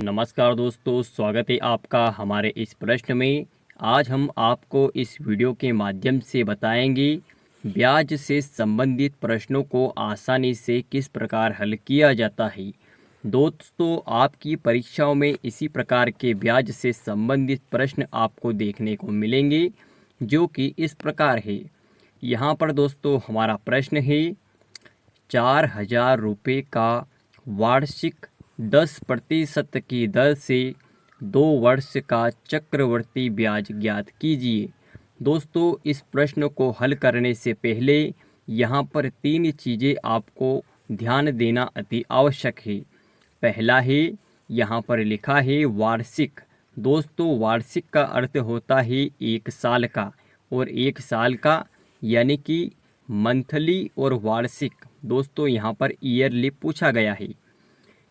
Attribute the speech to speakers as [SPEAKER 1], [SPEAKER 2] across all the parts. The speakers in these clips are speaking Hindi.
[SPEAKER 1] नमस्कार दोस्तों, स्वागत है आपका हमारे इस प्रश्न में। आज हम आपको इस वीडियो के माध्यम से बताएंगे ब्याज से संबंधित प्रश्नों को आसानी से किस प्रकार हल किया जाता है। दोस्तों, आपकी परीक्षाओं में इसी प्रकार के ब्याज से संबंधित प्रश्न आपको देखने को मिलेंगे, जो कि इस प्रकार है। यहाँ पर दोस्तों हमारा प्रश्न है, 4,000 रुपये का वार्षिक 10% की दर से 2 वर्ष का चक्रवर्ती ब्याज ज्ञात कीजिए। दोस्तों, इस प्रश्न को हल करने से पहले यहाँ पर 3 चीज़ें आपको ध्यान देना अति आवश्यक है। पहला है, यहाँ पर लिखा है वार्षिक। दोस्तों, वार्षिक का अर्थ होता है 1 साल का, और 1 साल का यानी कि मंथली और वार्षिक। दोस्तों, यहाँ पर ईयरली पूछा गया है।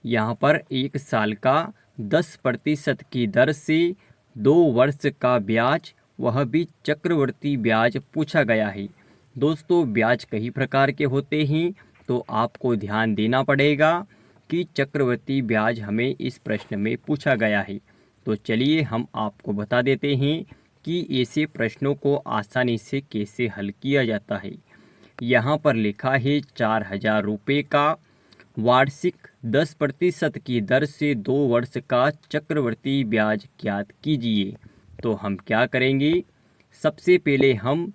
[SPEAKER 1] यहाँ पर 1 साल का 10% की दर से 2 वर्ष का ब्याज, वह भी चक्रवर्ती ब्याज पूछा गया है। दोस्तों, ब्याज कई प्रकार के होते हैं, तो आपको ध्यान देना पड़ेगा कि चक्रवर्ती ब्याज हमें इस प्रश्न में पूछा गया है। तो चलिए हम आपको बता देते हैं कि ऐसे प्रश्नों को आसानी से कैसे हल किया जाता है। यहाँ पर लिखा है 4,000 रुपये का वार्षिक 10% की दर से 2 वर्ष का चक्रवर्ती ब्याज ज्ञात कीजिए। तो हम क्या करेंगे, सबसे पहले हम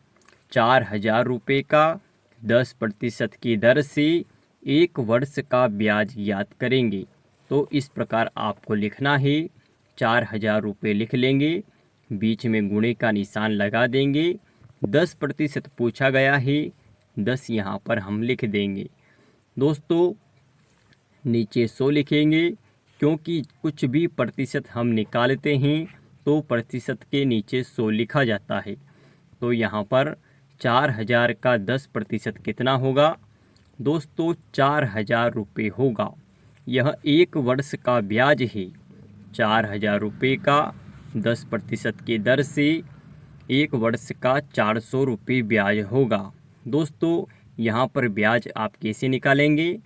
[SPEAKER 1] 4,000 रुपये का 10% की दर से 1 वर्ष का ब्याज ज्ञात करेंगे। तो इस प्रकार आपको लिखना है, 4,000 रुपये लिख लेंगे, बीच में गुणे का निशान लगा देंगे। 10% पूछा गया है, 10 यहाँ पर हम लिख देंगे। दोस्तों, नीचे 100 लिखेंगे, क्योंकि कुछ भी प्रतिशत हम निकालते हैं तो प्रतिशत के नीचे 100 लिखा जाता है। तो यहाँ पर 4,000 का 10% कितना होगा? दोस्तों, 4,000 रुपये होगा। यह 1 वर्ष का ब्याज है। 4,000 रुपये का 10% की दर से 1 वर्ष का 400 रुपये ब्याज होगा। दोस्तों, यहाँ पर ब्याज आप कैसे निकालेंगे?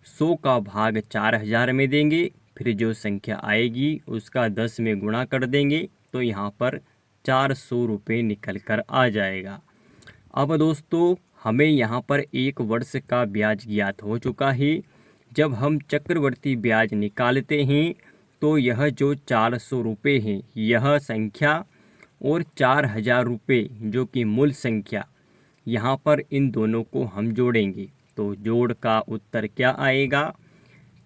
[SPEAKER 1] 100 का भाग 4,000 में देंगे, फिर जो संख्या आएगी उसका 10 में गुणा कर देंगे, तो यहाँ पर 400 रुपये निकल कर आ जाएगा। अब दोस्तों, हमें यहाँ पर 1 वर्ष का ब्याज ज्ञात हो चुका है। जब हम चक्रवर्ती ब्याज निकालते हैं तो यह जो 400 रुपये है, यह संख्या और 4,000 रुपये जो कि मूल संख्या, यहाँ पर इन दोनों को हम जोड़ेंगे। तो जोड़ का उत्तर क्या आएगा?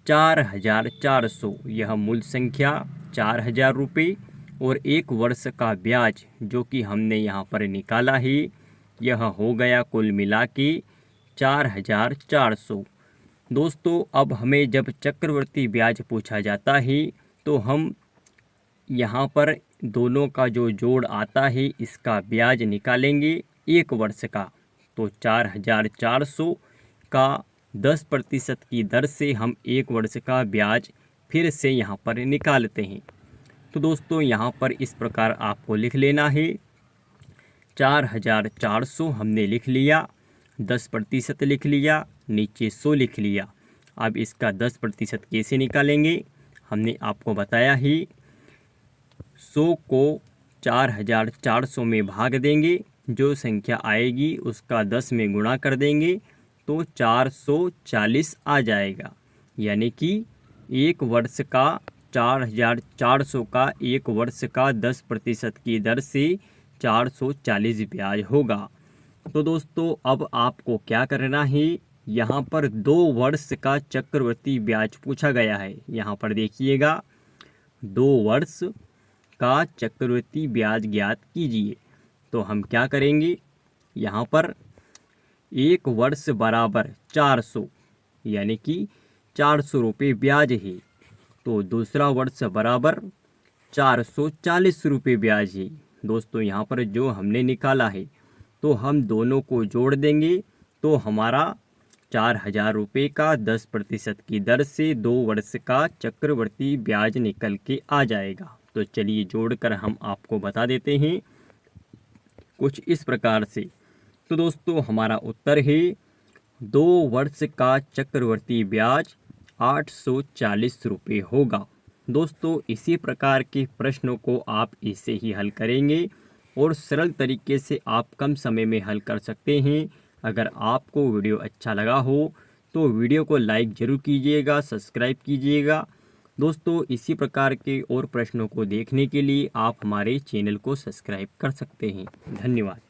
[SPEAKER 1] 4,400। यह मूल संख्या 4,000 रुपये और 1 वर्ष का ब्याज जो कि हमने यहाँ पर निकाला है, यह हो गया कुल मिला के 4,400। दोस्तों, अब हमें जब चक्रवर्ती ब्याज पूछा जाता है तो हम यहाँ पर दोनों का जो जोड़ आता है इसका ब्याज निकालेंगे 1 वर्ष का। तो 4,400 का 10% की दर से हम 1 वर्ष का ब्याज फिर से यहाँ पर निकालते हैं। तो दोस्तों, यहाँ पर इस प्रकार आपको लिख लेना है, 4,400 हमने लिख लिया, 10% लिख लिया, नीचे 100 लिख लिया। अब इसका 10% कैसे निकालेंगे, हमने आपको बताया ही। 100 को 4,400 में भाग देंगे, जो संख्या आएगी उसका 10 में गुणा कर देंगे, तो 440 आ जाएगा। यानी कि 1 वर्ष का 4,400 का 1 वर्ष का 10% की दर से 440 ब्याज होगा। तो दोस्तों, अब आपको क्या करना है, यहाँ पर 2 वर्ष का चक्रवर्ती ब्याज पूछा गया है। यहाँ पर देखिएगा, 2 वर्ष का चक्रवर्ती ब्याज ज्ञात कीजिए। तो हम क्या करेंगे, यहाँ पर 1 वर्ष बराबर 400, यानी कि 400 रुपये ब्याज है। तो दूसरा वर्ष बराबर 440 रुपये ब्याज है। दोस्तों, यहाँ पर जो हमने निकाला है, तो हम दोनों को जोड़ देंगे, तो हमारा 4,000 रुपये का 10% की दर से 2 वर्ष का चक्रवर्ती ब्याज निकल के आ जाएगा। तो चलिए जोड़कर हम आपको बता देते हैं कुछ इस प्रकार से। तो दोस्तों, हमारा उत्तर है 2 वर्ष का चक्रवर्ती ब्याज 840 रुपये होगा। दोस्तों इसी प्रकार के प्रश्नों को आप इससे ही हल करेंगे और सरल तरीके से आप कम समय में हल कर सकते हैं। अगर आपको वीडियो अच्छा लगा हो तो वीडियो को लाइक ज़रूर कीजिएगा, सब्सक्राइब कीजिएगा। दोस्तों इसी प्रकार के और प्रश्नों को देखने के लिए आप हमारे चैनल को सब्सक्राइब कर सकते हैं। धन्यवाद।